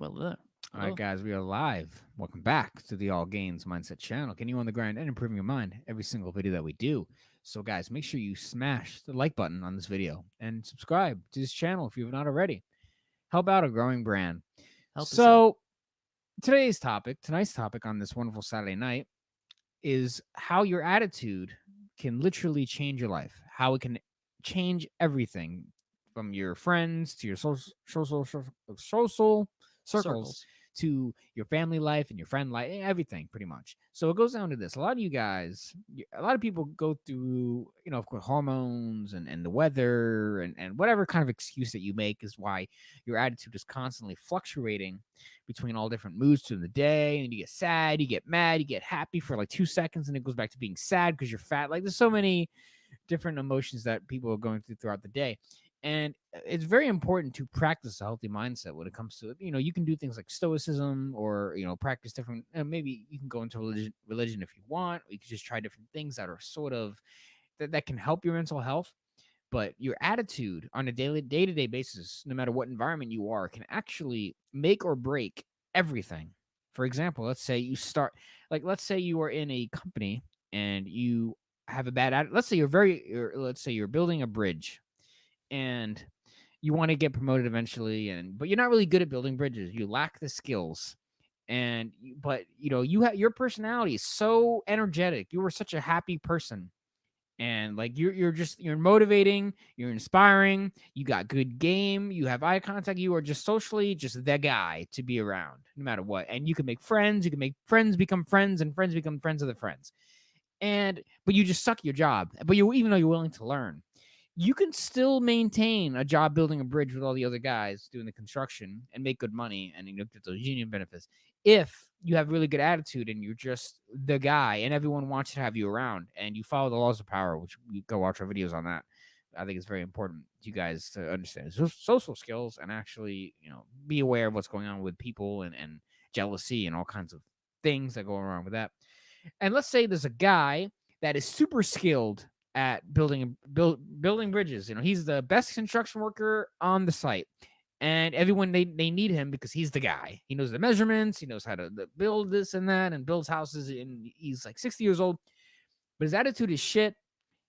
Well, there. All right, Hello. guys, we are live. Welcome back to the All Gains Mindset channel. Getting you on the grind and improving your mind every single video that we do. So, guys, make sure you smash the like button on this video and subscribe to this channel if you've not already. Help out a growing brand. Help us out. So, tonight's topic on this wonderful Saturday night is how your attitude can literally change your life, how it can change everything from your friends to your social circles Circles. to your family life and your friend life, everything pretty much. So it goes down to this. A lot of you guys, a lot of people go through, of course, hormones and the weather and whatever kind of excuse that you make is why your attitude is constantly fluctuating between all different moods through the day. And you get sad, you get mad, you get happy for like 2 seconds, and it goes back to being sad because you're fat. Like there's so many different emotions that people are going through throughout the day. And it's very important to practice a healthy mindset when it comes to, you can do things like stoicism or, practice different, maybe you can go into religion if you want, or you can just try different things that are sort of, that can help your mental health. But your attitude on a day-to-day basis, no matter what environment you are, can actually make or break everything. For example, let's say you are in a company and you have a bad attitude. Let's say you're building a bridge and you want to get promoted eventually, but you're not really good at building bridges. You lack the skills. But your personality is so energetic. You were such a happy person, and like you're motivating, you're inspiring, you got good game, you have eye contact, you are just socially just the guy to be around no matter what. And you can make friends become friends, and friends become friends of the friends. But you just suck at your job, but you even though you're willing to learn, you can still maintain a job building a bridge with all the other guys doing the construction and make good money and get those union benefits if you have really good attitude and you're just the guy and everyone wants to have you around and you follow the laws of power, which you go watch our videos on that. I think it's very important to you guys to understand social skills and actually, be aware of what's going on with people and jealousy and all kinds of things that go around with that. And let's say there's a guy that is super skilled at building bridges. He's the best construction worker on the site. And everyone they need him because he's the guy. He knows the measurements, he knows how to build this and that and builds houses, and he's like 60 years old. But his attitude is shit.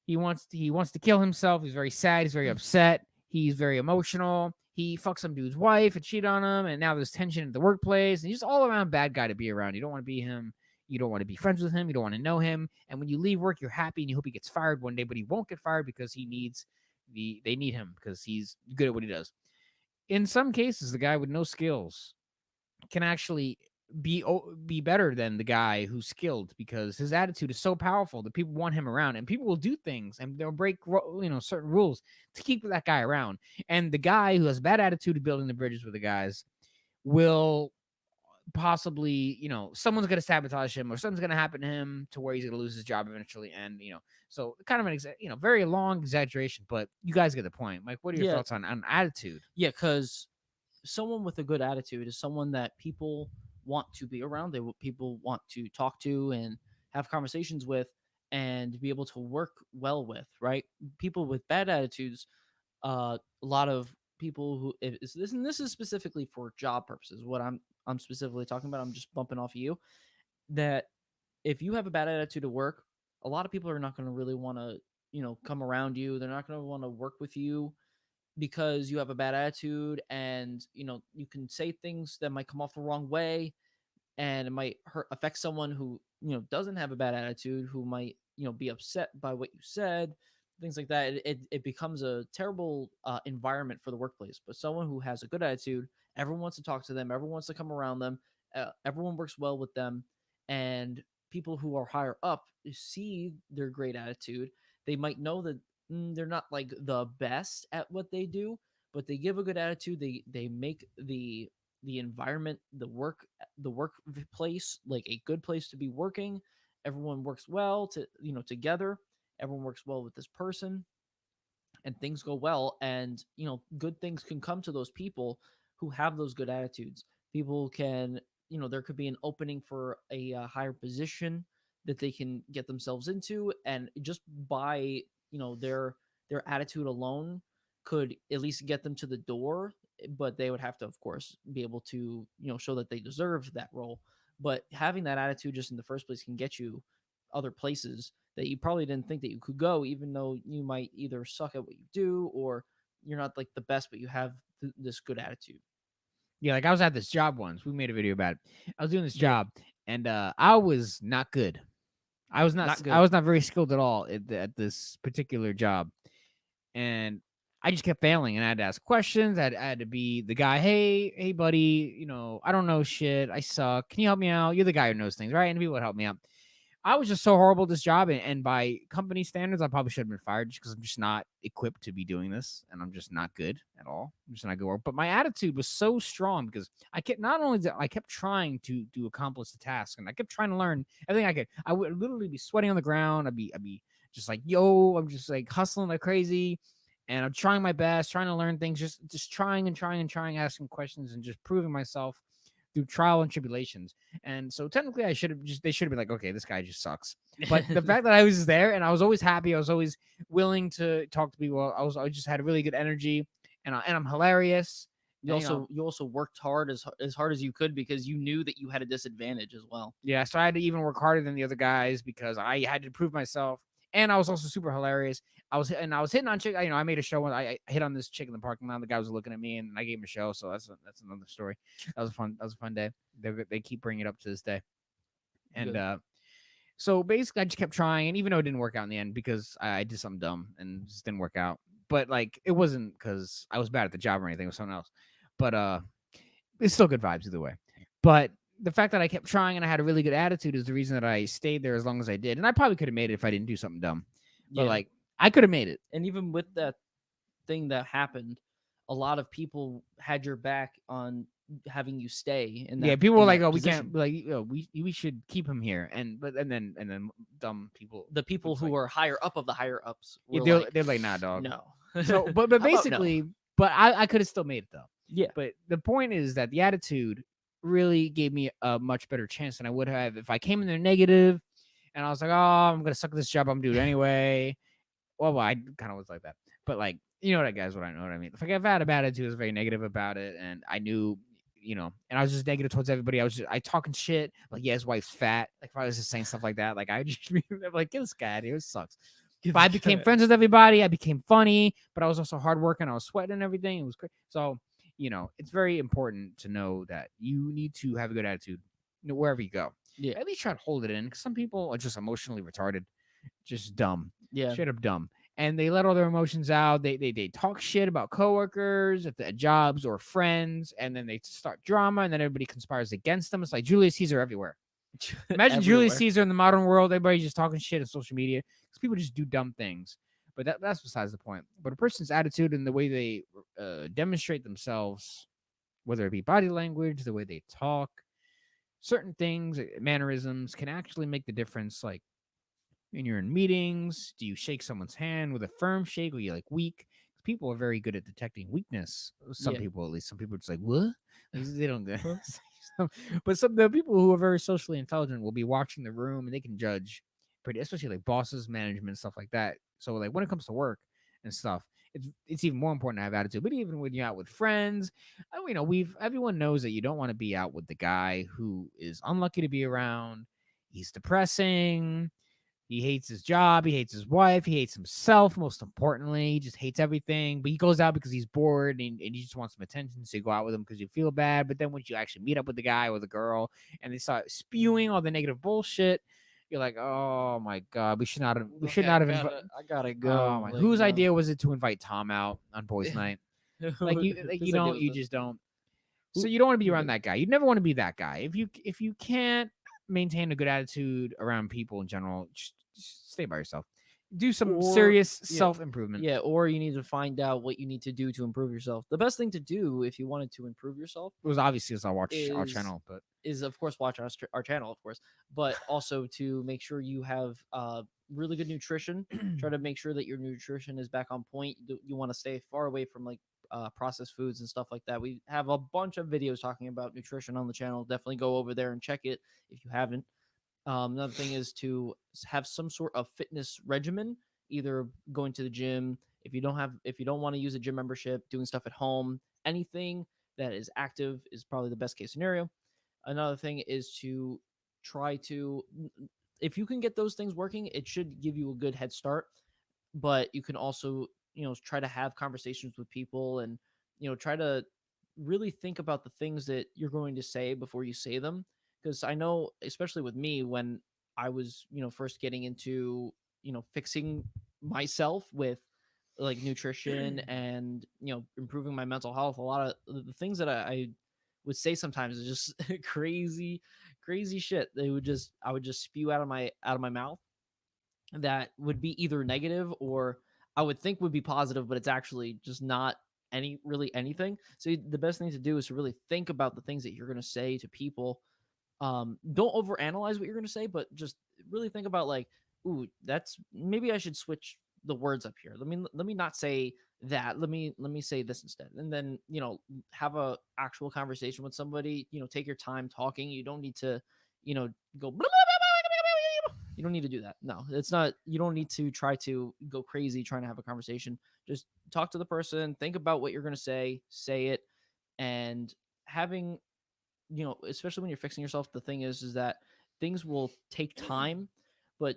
He wants to kill himself. He's very sad, he's very upset, he's very emotional. He fucks some dude's wife and cheat on him, and now there's tension at the workplace, and he's just all around bad guy to be around. You don't want to be him. You don't want to be friends with him. You don't want to know him. And when you leave work, you're happy and you hope he gets fired one day, but he won't get fired because they need him because he's good at what he does. In some cases, the guy with no skills can actually be better than the guy who's skilled because his attitude is so powerful that people want him around, and people will do things and they'll break certain rules to keep that guy around. And the guy who has bad attitude of building the bridges with the guys will possibly, someone's going to sabotage him or something's going to happen to him to where he's going to lose his job eventually. And so kind of very long exaggeration, but you guys get the point. Mike, what are your Yeah. thoughts on attitude? Yeah. Because someone with a good attitude is someone that people want to be around. People want to talk to and have conversations with and be able to work well with. Right. People with bad attitudes. A lot of people who is this, and this is specifically for job purposes. What I'm specifically talking about. I'm just bumping off of you. That if you have a bad attitude at work, a lot of people are not going to really want to, come around you. They're not going to want to work with you because you have a bad attitude, and you can say things that might come off the wrong way, and it might affect someone who doesn't have a bad attitude, who might be upset by what you said, things like that. It becomes a terrible environment for the workplace. But someone who has a good attitude, everyone wants to talk to them, everyone wants to come around them, everyone works well with them, and people who are higher up see their great attitude. They might know that they're not like the best at what they do, but they give a good attitude. They make the environment, the workplace, like a good place to be working. Everyone works well together. Everyone works well with this person, and things go well. And good things can come to those people who have those good attitudes. People can, there could be an opening for a higher position that they can get themselves into, and just by their attitude alone could at least get them to the door. but they would have to, of course, be able to, show that they deserve that role. But having that attitude just in the first place can get you other places that you probably didn't think that you could go, even though you might either suck at what you do or you're not like the best, but you have this good attitude. Yeah, like I was at this job once. We made a video about it. I was doing this Yeah, job, and I was not good. not I good. was not very skilled at all at this particular job, and I just kept failing. And I had to ask questions. I had to be the guy. Hey, buddy. I don't know shit. I suck. Can you help me out? You're the guy who knows things, right? And people would help me out. I was just so horrible at this job, and by company standards, I probably should have been fired just because I'm just not equipped to be doing this, and I'm just not good at all. I'm just not good work. But my attitude was so strong because I kept not only that I kept trying to accomplish the task, and I kept trying to learn everything I could. I would literally be sweating on the ground. I'd be just like, yo, I'm just like hustling like crazy, and I'm trying my best, trying to learn things, just trying and trying and trying, asking questions, and just proving myself through trial and tribulations. And so technically they should have been like, okay, this guy just sucks. But the fact that I was there and I was always happy, I was always willing to talk to people. I just had a really good energy, and I'm hilarious. You And also you also worked hard as hard as you could because you knew that you had a disadvantage as well. yeah, so I had to even work harder than the other guys because I had to prove myself. And I was also super hilarious. I was hitting on chick. I made a show when I hit on this chick in the parking lot. The guy was looking at me, and I gave him a show. So that's another story. That was a fun day. They keep bringing it up to this day. And Good. so basically, I just kept trying, and even though it didn't work out in the end because I did something dumb and it just didn't work out. But like, it wasn't because I was bad at the job or anything. It was something else. But it's still good vibes either way. But the fact that I kept trying and I had a really good attitude is the reason that I stayed there as long as I did. And I probably could have made it if I didn't do something dumb. But Yeah. like, I could have made it. And even with that thing that happened, a lot of people had your back on having you stay in Yeah, that people were in like, that "Oh, we can't." position. Like, we should keep him here. And then dumb people. The people It's who like, were higher up of the higher ups yeah, were like, they're like, "Nah, dog." no. So, but How about no? basically, but I could have still made it though. Yeah. But the point is that the attitude really gave me a much better chance than I would have if I came in there negative and I was like, "Oh, I'm gonna suck at this job. I'm doing it anyway." Well, I kind of was like that, but like, you know what, guys, what I know what I mean. If I had a bad attitude, I was very negative about it, and I knew. And I was just negative towards everybody. I talking shit, like, yeah, his wife's fat. Like, if I was just saying stuff like that, like, I just be like, get this guy out of here. It sucks. But I became friends with everybody. I became funny, but I was also hardworking. I was sweating and everything. It was great. So, it's very important to know that you need to have a good attitude wherever you go. Yeah. At least try to hold it in because some people are just emotionally retarded, just dumb, Yeah. straight up dumb. And they let all their emotions out. They talk shit about coworkers at jobs or friends, and then they start drama, and then everybody conspires against them. It's like Julius Caesar everywhere. Imagine Julius Everywhere. Caesar in the modern world. Everybody's just talking shit on social media because people just do dumb things. But that's besides the point. But a person's attitude and the way they demonstrate themselves, whether it be body language, the way they talk, certain things, mannerisms, can actually make the difference. Like when you're in meetings, do you shake someone's hand with a firm shake or you like weak? People are very good at detecting weakness. Some Yeah. people, at least, some people are just like, what? They don't. Huh? But some the people who are very socially intelligent will be watching the room and they can judge pretty, especially like bosses, management, stuff like that. So like when it comes to work and stuff, it's even more important to have attitude. But even when you're out with friends, everyone knows that you don't want to be out with the guy who is unlucky to be around. He's depressing. He hates his job. He hates his wife. He hates himself. Most importantly, he just hates everything. But he goes out because he's bored and he just wants some attention. So you go out with him because you feel bad. But then once you actually meet up with the guy or the girl and they start spewing all the negative bullshit, you're like, oh my god, we should not have. We should Okay, not have invited. I gotta Oh go. my, Like, whose idea was it to invite Tom out on boys' night? whose idea was You this? just don't. So Who you don't want to be who around did? that guy. You'd never want to be that guy. If you can't maintain a good attitude around people in general, just stay by yourself. Do some Or serious yeah, self improvement. yeah, or you need to find out what you need to do to improve yourself. The best thing to do if you wanted to improve yourself It was obviously as I watch our is channel, but of course watch our channel, of course, but also to make sure you have really good nutrition. Try to make sure that your nutrition is back on point. You want to stay far away from like processed foods and stuff like that. We have a bunch of videos talking about nutrition on the channel. Definitely go over there and check it if you haven't. Another thing is to have some sort of fitness regimen, either going to the gym. If you don't want to use a gym membership, doing stuff at home, anything that is active is probably the best case scenario. Another thing is to try to, if you can get those things working, it should give you a good head start. But you can also, try to have conversations with people, and try to really think about the things that you're going to say before you say them. Because I know, especially with me, when I was first getting into fixing myself with like nutrition and improving my mental health, a lot of the things that I would say sometimes is just crazy shit. I would just spew out of my mouth that would be either negative or I would think would be positive, but it's actually just not really anything. So the best thing to do is to really think about the things that you're going to say to people. Don't overanalyze what you're going to say, but just really think about like, ooh, that's maybe I should switch the words up here. Let me not say that. Let me say this instead. And then, have a actual conversation with somebody, take your time talking. You don't need to, go you don't need to do that. No, it's not. You don't need to try to go crazy trying to have a conversation. Just talk to the person, think about what you're going to say it, and having, especially when you're fixing yourself, the thing is that things will take time, but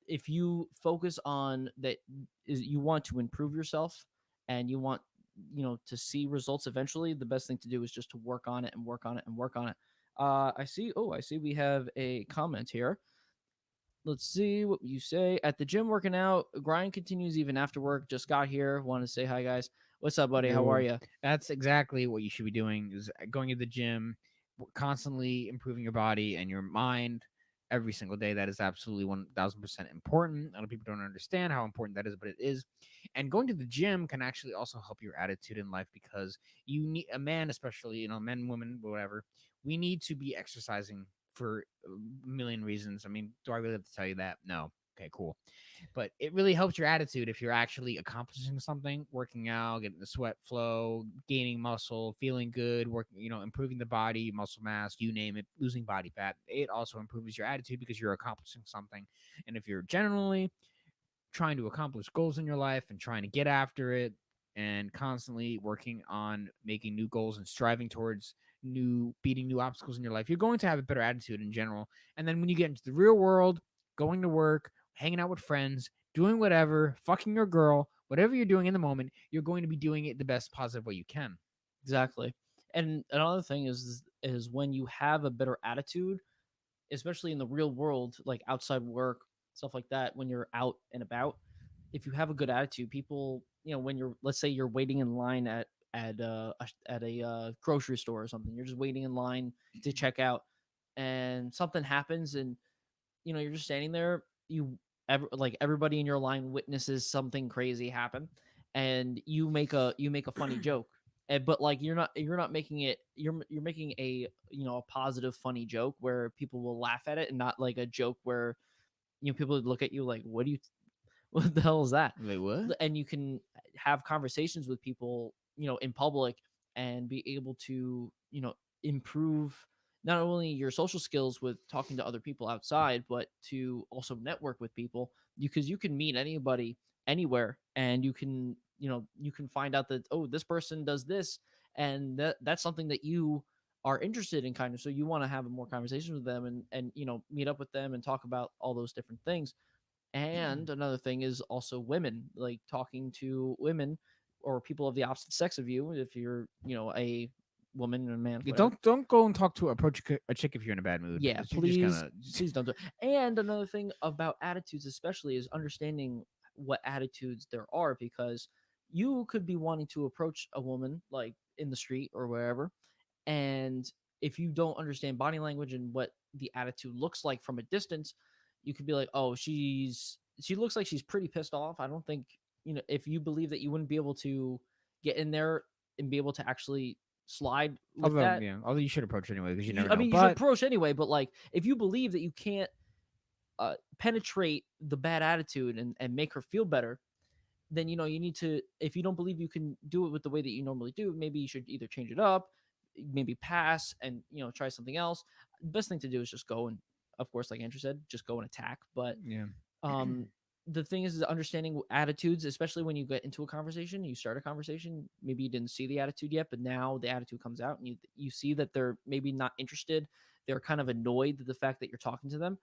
if you focus on that, is you want to improve yourself and you want, to see results eventually, the best thing to do is just to work on it and work on it and work on it. I see we have a comment here. Let's see what you say. At the gym working out, grind continues even after work. Just got here. Want to say hi, guys. What's up, buddy? How are Yo, you? that's exactly what you should be doing is going to the gym, constantly improving your body and your mind every single day. That is absolutely 1000% important. A lot of people don't understand how important that is, but it is. And going to the gym can actually also help your attitude in life because you need a man, especially, men, women, whatever, we need to be exercising for a million reasons. I mean, do I really have to tell you that? No. Okay, cool. But it really helps your attitude if you're actually accomplishing something, working out, getting the sweat flow, gaining muscle, feeling good, working, improving the body, muscle mass, you name it, losing body fat. It also improves your attitude because you're accomplishing something. And if you're generally trying to accomplish goals in your life and trying to get after it and constantly working on making new goals and striving towards beating new obstacles in your life, you're going to have a better attitude in general. And then when you get into the real world, going to work, hanging out with friends, doing whatever, fucking your girl, whatever you're doing in the moment, you're going to be doing it the best positive way you can. Exactly. And another thing is when you have a better attitude, especially in the real world, like outside work, stuff like that, when you're out and about, if you have a good attitude, people, when you're, let's say you're waiting in line at a grocery store or something, you're just waiting in line to check out, and something happens, and you're just standing there. Like everybody in your line witnesses something crazy happen, and you make a funny joke. But like you're not making it, you're making a a positive funny joke where people will laugh at it, and not like a joke where people would look at you like, what do you what the hell is that? Wait, what? And you can have conversations with people, in public, and be able to, improve not only your social skills with talking to other people outside, but to also network with people, because you can meet anybody anywhere, and you can find out that, oh, this person does this, and that's something that you are interested in, kind of, so you want to have more conversations with them, and meet up with them and talk about all those different things. And another thing is also women, like talking to women or people of the opposite sex of you, if you're, a woman and a man, Yeah, whatever. don't go and talk to a chick if you're in a bad mood Yeah, because you're just please, gonna. please don't do it. And another thing about attitudes, especially, is understanding what attitudes there are, because you could be wanting to approach a woman like in the street or wherever, and if you don't understand body language and what the attitude looks like from a distance, you could be like, oh, she looks like she's pretty pissed off. I don't think, if you believe that you wouldn't be able to get in there and be able to actually slide with Although, that. yeah, although you should approach it anyway because you never I know. mean, you should But approach anyway, but like if you believe that you can't penetrate the bad attitude and make her feel better, then you need to, if you don't believe you can do it with the way that you normally do, maybe you should either change it up, maybe pass, and try something else. The best thing to do is just go, and of course, like Andrew said, just go and attack. But yeah, um the thing is understanding attitudes, especially when you get into a conversation, you start a conversation, maybe you didn't see the attitude yet, but now the attitude comes out and you see that they're maybe not interested. They're kind of annoyed at the fact that you're talking to them.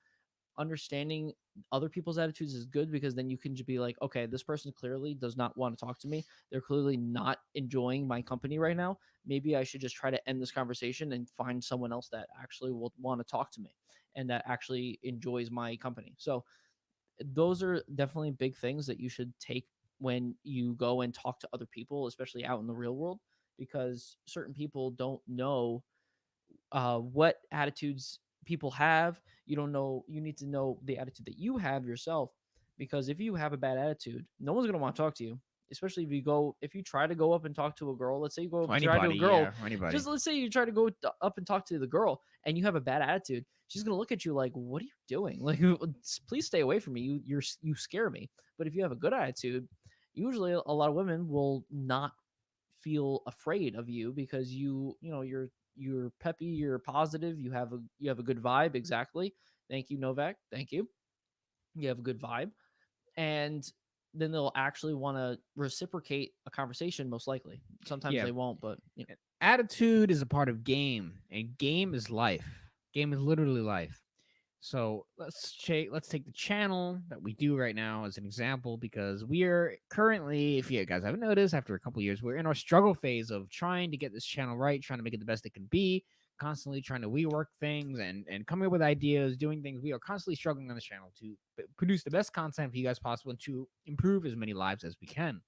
Understanding other people's attitudes is good because then you can just be like, okay, this person clearly does not want to talk to me. They're clearly not enjoying my company right now. Maybe I should just try to end this conversation and find someone else that actually will want to talk to me and that actually enjoys my company. So those are definitely big things that you should take when you go and talk to other people, especially out in the real world, because certain people don't know what attitudes people have. You don't know. You need to know the attitude that you have yourself, because if you have a bad attitude, no one's gonna want to talk to you. Especially if you try to go up and talk to a girl. Let's say you go up Or and try to a anybody, girl. yeah, or anybody. Just let's say you try to go up and talk to the girl, and you have a bad attitude. She's gonna look at you like, "What are you doing? Like, please stay away from me. You scare me." But if you have a good attitude, usually a lot of women will not feel afraid of you because you're peppy, you're positive, you have a good vibe. Exactly. Thank you, Novak. Thank you. You have a good vibe, and then they'll actually want to reciprocate a conversation. Most likely, sometimes Yeah, they won't, but attitude is a part of game, and game is life. Game is literally life. So let's take the channel that we do right now as an example, because we are currently, if you guys haven't noticed, after a couple years, we're in our struggle phase of trying to get this channel right, trying to make it the best it can be, constantly trying to rework things and coming up with ideas, doing things. We are constantly struggling on this channel to produce the best content for you guys possible and to improve as many lives as we can.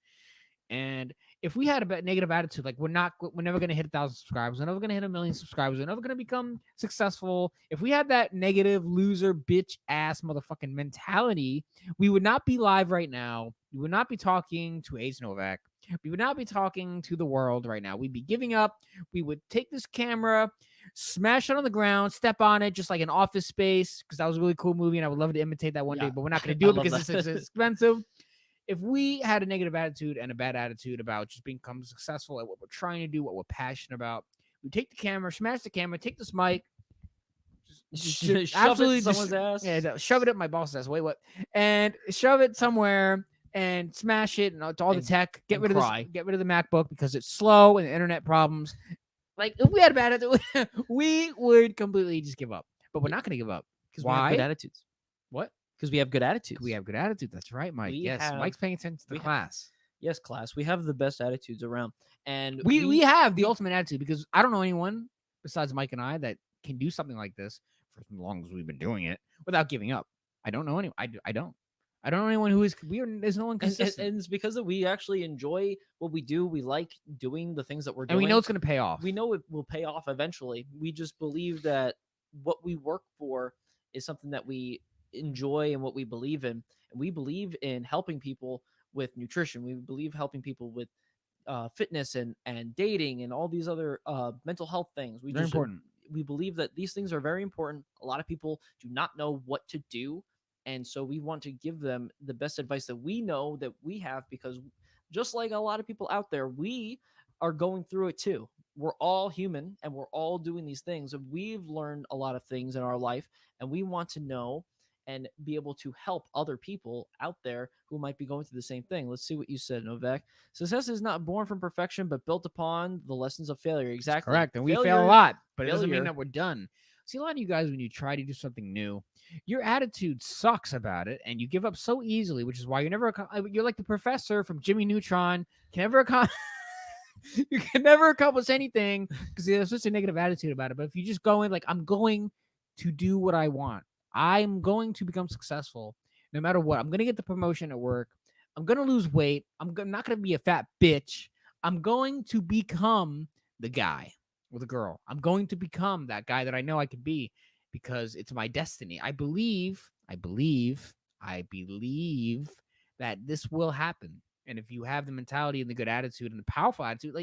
And if we had a negative attitude, like we're never gonna hit 1,000 subscribers, we're never gonna hit 1,000,000 subscribers, we're never gonna become successful. If we had that negative loser, bitch ass motherfucking mentality, we would not be live right now. We would not be talking to Ace Novak. We would not be talking to the world right now. We'd be giving up. We would take this camera, smash it on the ground, step on it, just like an Office Space, because that was a really cool movie, and I would love to imitate that one day. yeah, But we're not gonna I do it love because it's that. expensive. If we had a negative attitude and a bad attitude about just becoming successful at what we're trying to do, what we're passionate about, we take the camera, smash the camera, take this mic, just Shove it in absolutely someone's just ass. shove it up my boss's ass. Wait, what? And shove it somewhere and smash it and all the and tech. and cry. Get rid of the MacBook because it's slow and the internet problems. Like if we had a bad attitude, we would completely just give up. But we're not going to give up. Because we have good Why? attitudes. What? Because we have good We attitudes. have good attitude. That's right, Mike. We Yes, have Mike's paying attention to the we ha- class. yes, class. We have the best attitudes around, and We have the we ultimate attitude because I don't know anyone besides Mike and I that can do something like this for as long as we've been doing it without giving up. I don't know anyone. I don't. I don't know anyone who is. There's no one consistent, and it's because that we actually enjoy what we do. We like doing the things that we're and we know doing. it's going to pay off. We know it will pay off eventually. We just believe that what we work for is something that we enjoy and what we believe in. And we believe in helping people with nutrition. We believe helping people with fitness and dating and all these other mental health things. Very important. We believe that these things are very important. A lot of people do not know what to do, and so we want to give them the best advice that we know that we have, because just like a lot of people out there, we are going through it too. We're all human and we're all doing these things. And we've learned a lot of things in our life, and we want to know and be able to help other people out there who might be going through the same thing. Let's see what you said, Novak. Success is not born from perfection, but built upon the lessons of failure. That's Exactly. correct, and we fail a Failure, lot, but it doesn't mean failure. that we're done. See, a lot of you guys, when you try to do something new, your attitude sucks about it, and you give up so easily, which is why you're like the professor from Jimmy Neutron. Can never you can never accomplish anything because there's such a negative attitude about it. But if you just go in like, I'm going to do what I want, I'm going to become successful no matter what. I'm going to get the promotion at work. I'm going to lose weight. Not going to be a fat bitch. I'm going to become the guy with a girl. I'm going to become that guy that I know I could be because it's my destiny. I believe that this will happen. And if you have the mentality and the good attitude and the powerful attitude,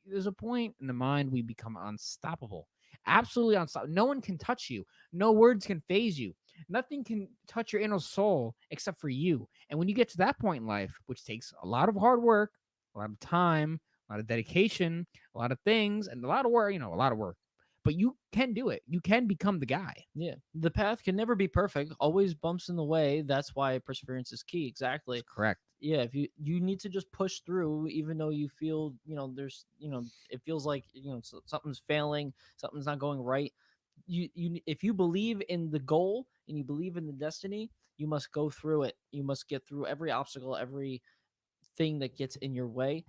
there's a point in the mind we become unstoppable. Absolutely unstoppable. No one can touch you. No words can phase you. Nothing can touch your inner soul except for you. And when you get to that point in life, which takes a lot of hard work, a lot of time, a lot of dedication, a lot of things, and a lot of work, a lot of work. but you can do it. You can become the guy. Yeah. The path can never be perfect, always bumps in the way. That's why perseverance is key. It's Exactly. correct. Yeah, if you need to just push through even though you feel, there's, it feels like, something's failing, something's not going right. You if you believe in the goal and you believe in the destiny, you must go through it. You must get through every obstacle, every thing that gets in your way.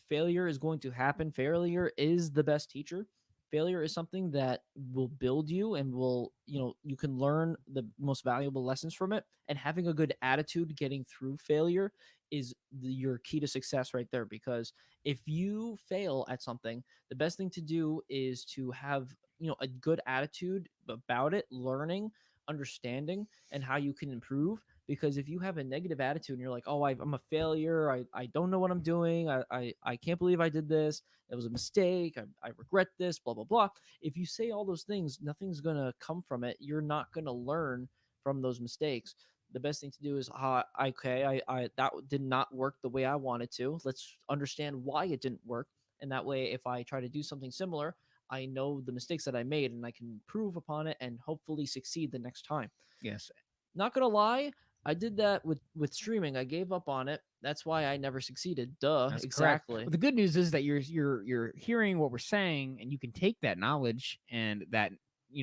Failure is going to happen. Failure is the best teacher. Failure is something that will build you and will, you can learn the most valuable lessons from it. And having a good attitude getting through failure is your key to success right there. Because if you fail at something, the best thing to do is to have, a good attitude about it, learning, understanding, and how you can improve. Because if you have a negative attitude and you're like, oh, I'm a failure, I don't know what I'm doing, I can't believe I did this, it was a mistake, I regret this, blah blah blah. If you say all those things, nothing's gonna come from it. You're not gonna learn from those mistakes. The best thing to do is, okay, I that did not work the way I wanted to. Let's understand why it didn't work, and that way, if I try to do something similar, I know the mistakes that I made and I can improve upon it and hopefully succeed the next time. Yes, Not gonna lie, I did that with streaming. I gave up on it. That's why I never succeeded. Duh, that's correct. exactly. But the good news is that you're hearing what we're saying, and you can take that knowledge and that,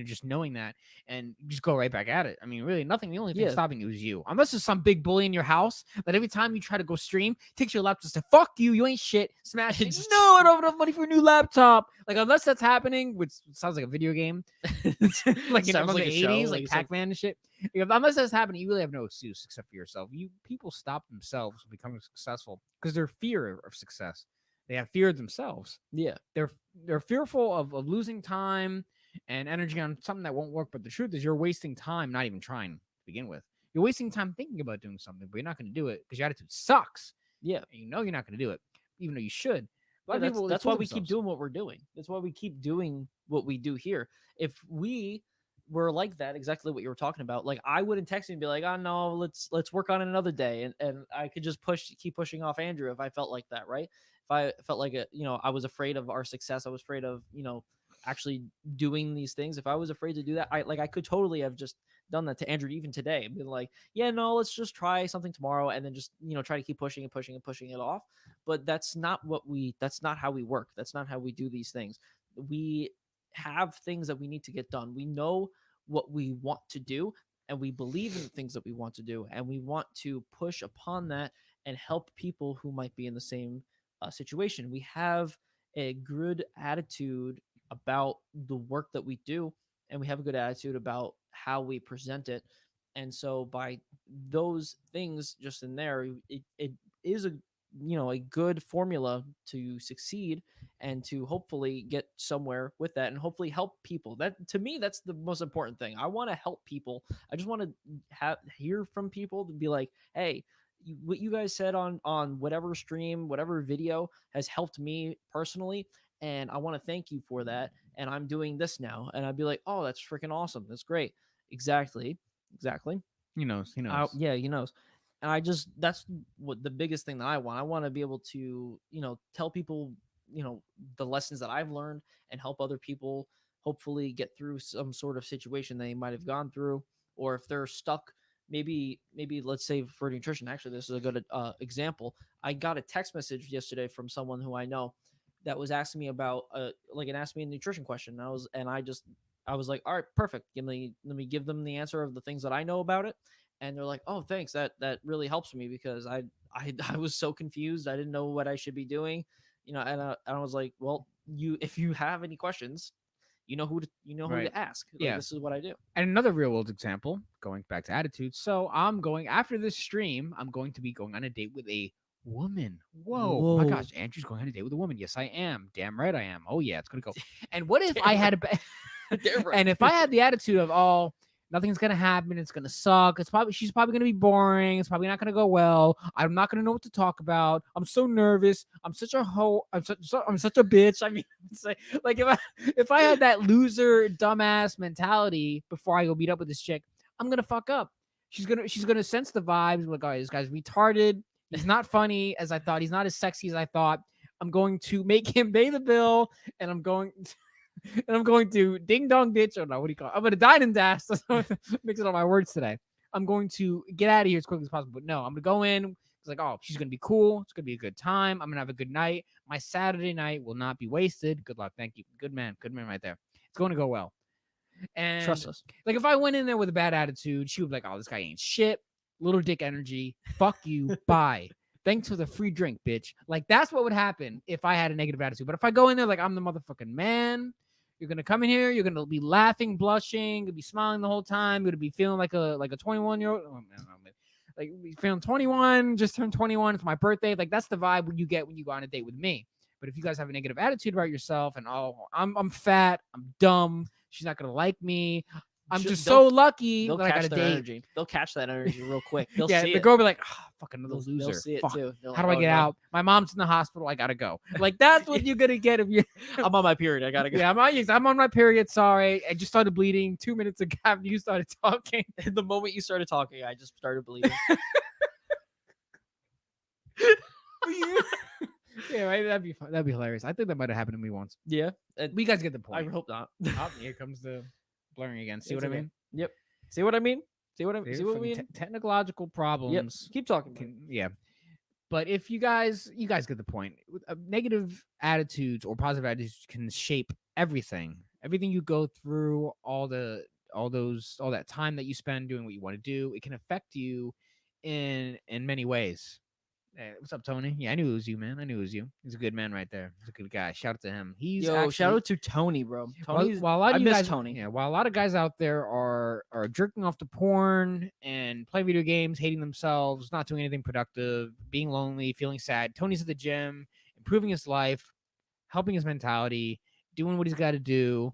just knowing that, and just go right back at it. I mean, really, nothing. The only thing Yeah. stopping you is you, unless there's some big bully in your house that every time you try to go stream, takes your laptop, says "fuck you, you ain't shit," smash it. It's No, I don't have enough money for a new laptop. Like, unless that's happening, which sounds like a video game, like sounds from like the a show. '80s, like Pac-Man and shit. Unless that's happening, you really have no excuse except for yourself. People stop themselves from becoming successful because they're fear of success. They have fear of themselves. Yeah. They're they're fearful of losing time and energy on something that won't work. But the truth is, you're wasting time not even trying to begin with. You're wasting time thinking about doing something, but you're not going to do it because your attitude sucks. Yeah. And you know you're not going to do it, even though you should. A lot Yeah, of that's people, they that's fool why we keep themselves. doing what we're doing. That's why we keep doing what we do here. If we were like that, exactly what you were talking about, like I wouldn't text you and be like, "Oh no, let's work on it another day," and I could just keep pushing off Andrew if I felt like that, right? If I felt like I was afraid of our success, I was afraid of actually doing these things. If I was afraid to do that, I could totally have just done that to Andrew even today, and been like, "Yeah, no, let's just try something tomorrow," and then just try to keep pushing and pushing and pushing it off. But that's not how we work. That's not how we do these things. We have things that we need to get done. We know what we want to do, and we believe in the things that we want to do, and we want to push upon that and help people who might be in the same situation. We have a good attitude about the work that we do, and we have a good attitude about how we present it. And so by those things just in there, it is a good formula to succeed and to hopefully get somewhere with that and hopefully help people. That, to me, that's the most important thing. I want to help people. I just want to hear from people to be like, hey, what you guys said on whatever stream, whatever video has helped me personally, and I want to thank you for that, and I'm doing this now. And I'd be like, oh, that's freaking awesome, that's great. Exactly. He knows. He knows. Yeah, and that's what the biggest thing that I want. I want to be able to, tell people, the lessons that I've learned and help other people hopefully get through some sort of situation they might have gone through, or if they're stuck, maybe let's say for nutrition. Actually, this is a good example. I got a text message yesterday from someone who I know that was asking me about like, and asked me a nutrition question. And I was like, all right, perfect. Let me give them the answer of the things that I know about it. And they're like, oh, thanks. That really helps me because I was so confused. I didn't know what I should be doing, and I was like, well, if you have any questions, who Right. to ask. Like, Yeah. this is what I do. And another real world example, going back to attitude. So I'm going after this stream. I'm going to be going on a date with a woman. Whoa, my Whoa. gosh, Andrew's going on a date with a woman. Yes, I am. Damn right I am. Oh yeah, it's gonna go. And what if I had Damn right. and if I had the attitude of, oh, nothing's gonna happen, it's gonna suck, she's probably gonna be boring, it's probably not gonna go well, I'm not gonna know what to talk about, I'm so nervous, I'm such a hoe, I'm such a bitch. I mean, it's like if I had that loser dumbass mentality before I go meet up with this chick, I'm gonna fuck up. She's gonna sense the vibes, like, oh, this guy's retarded, he's not funny as I thought, he's not as sexy as I thought, I'm going to make him pay the bill, and I'm going and I'm going to ding dong ditch. Or no, what do you call it? I'm going to dine and dash. Mixing up my words today. I'm going to get out of here as quickly as possible. But no, I'm going to go in. It's like, oh, she's going to be cool. It's going to be a good time. I'm going to have a good night. My Saturday night will not be wasted. Good luck. Thank you. Good man. Good man right there. It's going to go well. And Trust us. like, if I went in there with a bad attitude, she would be like, oh, this guy ain't shit. Little dick energy. Fuck you. Bye. Thanks for the free drink, bitch. Like, that's what would happen if I had a negative attitude. But if I go in there like I'm the motherfucking man, you're gonna come in here, you're gonna be laughing, blushing, gonna be smiling the whole time, you're gonna be feeling like a 21-year-old. Oh, man, like feeling 21, just turned 21. It's my birthday. Like, that's the vibe you get when you go on a date with me. But if you guys have a negative attitude about yourself and oh, I'm fat, I'm dumb, she's not gonna like me. I'm just so lucky They'll that I got catch a that date. energy. They'll catch that energy real quick. They'll Yeah, see the it. girl will be like, oh, fuck, another They'll loser. see it Fuck. too. They're How like, do I "Oh, get no." out? My mom's in the hospital. I gotta go. Like, that's what you're gonna get if you. I'm on my period. I gotta go. Yeah, I'm on my period. Sorry, I just started bleeding 2 minutes ago after you started talking. The moment you started talking, I just started bleeding. Yeah, right. That'd be fun. That'd be hilarious. I think that might have happened to me once. Yeah, We guys get the I point. hope not. Oh, here comes the blurring again. See It's what I okay. mean? Yep. See what I mean? See what I See, see what I fucking mean? technological Yep. problems. Keep talking. About it. Yeah. But if you guys get the point. Negative attitudes or positive attitudes can shape everything. Everything you go through, all that time that you spend doing what you want to do, it can affect you in many ways. Hey, what's up, Tony? Yeah, I knew it was you, man. I knew it was you. He's a good man right there. He's a good guy. Shout out to him. He's Yo, shout actually out to Tony, bro. while, Tony's. while a lot I of you miss guys, Tony. yeah, while a lot of guys out there are jerking off to porn and playing video games, hating themselves, not doing anything productive, being lonely, feeling sad. Tony's at the gym, improving his life, helping his mentality, doing what he's got to do.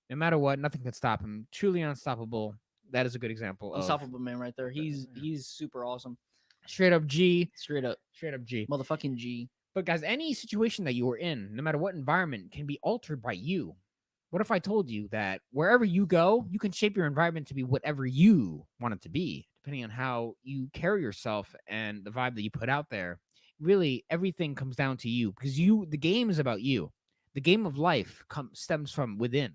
No matter what, nothing can stop him. Truly unstoppable. That is a good example of Unstoppable man right there. He's super awesome. straight up G. Straight up G. motherfucking G. But guys, any situation that you are in, no matter what environment, can be altered by you. What if I told you that wherever you go, you can shape your environment to be whatever you want it to be, depending on how you carry yourself and the vibe that you put out there? Really, everything comes down to you because the game is about you. The game of life stems from within,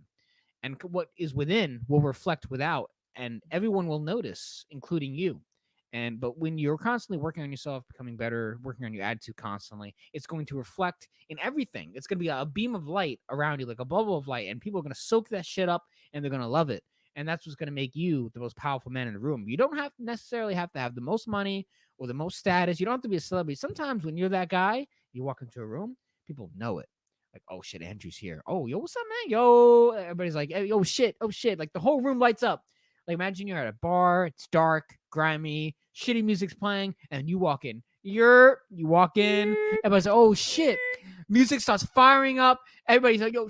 and what is within will reflect without, and everyone will notice, including you. But when you're constantly working on yourself, becoming better, working on your attitude constantly, it's going to reflect in everything. It's going to be a beam of light around you, like a bubble of light, and people are going to soak that shit up and they're going to love it. And that's what's going to make you the most powerful man in the room. You don't necessarily have to have the most money or the most status. You don't have to be a celebrity. Sometimes when you're that guy, you walk into a room, people know it. Like, oh shit, Andrew's here. Oh, yo, what's up, man? Yo, everybody's like, hey, oh shit. Like the whole room lights up. Like, imagine you're at a bar, it's dark, grimy, shitty music's playing, and you walk in. You walk in, everybody's like, oh shit. Music starts firing up. Everybody's like, yo,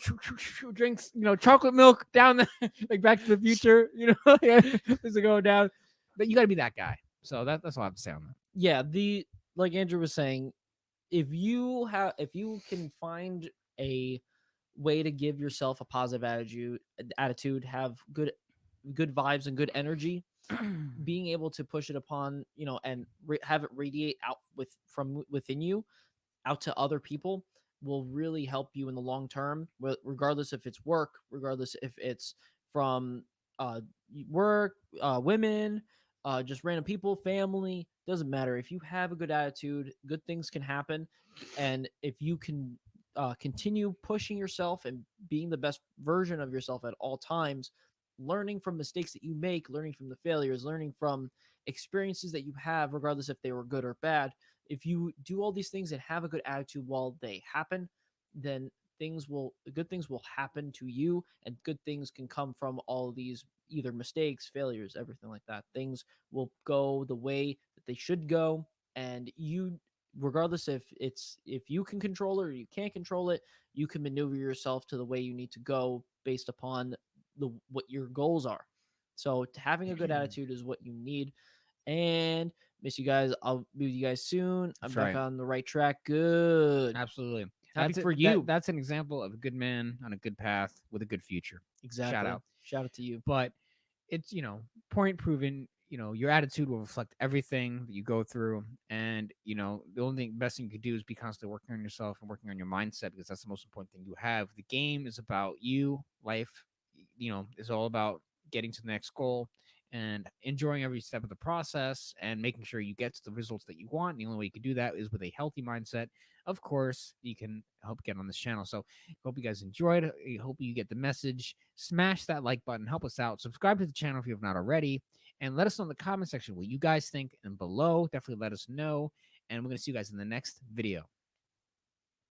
drinks, chocolate milk down the like Back to the Future, this is going down. But you gotta be that guy. So that's all I have to say on that. Yeah, like Andrew was saying, if you can find a way to give yourself a positive attitude, have good vibes and good energy, being able to push it upon, and have it radiate out from within you out to other people will really help you in the long term, regardless if it's work, regardless if it's from work, women, just random people, family, doesn't matter. If you have a good attitude, good things can happen. And if you can continue pushing yourself and being the best version of yourself at all times, learning from mistakes that you make, learning from the failures, learning from experiences that you have, regardless if they were good or bad. If you do all these things and have a good attitude while they happen, then good things will happen to you, and good things can come from all these either mistakes, failures, everything like that. Things will go the way that they should go, and you, regardless if you can control it or you can't control it, you can maneuver yourself to the way you need to go based upon what your goals are. So having a good attitude is what you need. And miss you guys. I'll be with you guys soon. I'm That's back right. on the right track. Good. Absolutely. Happy That's for it. you. That's an example of a good man on a good path with a good future. Exactly. Shout out. Shout out to you. But it's point proven. your attitude will reflect everything that you go through. And the only best thing you could do is be constantly working on yourself and working on your mindset, because that's the most important thing you have. The game is about you. Life, is all about getting to the next goal and enjoying every step of the process and making sure you get to the results that you want. And the only way you can do that is with a healthy mindset. Of course, you can help get on this channel. So hope you guys enjoyed. I hope you get the message. Smash that like button, help us out. Subscribe to the channel if you have not already, and let us know in the comment section what you guys think. And below, definitely let us know. And we're going to see you guys in the next video.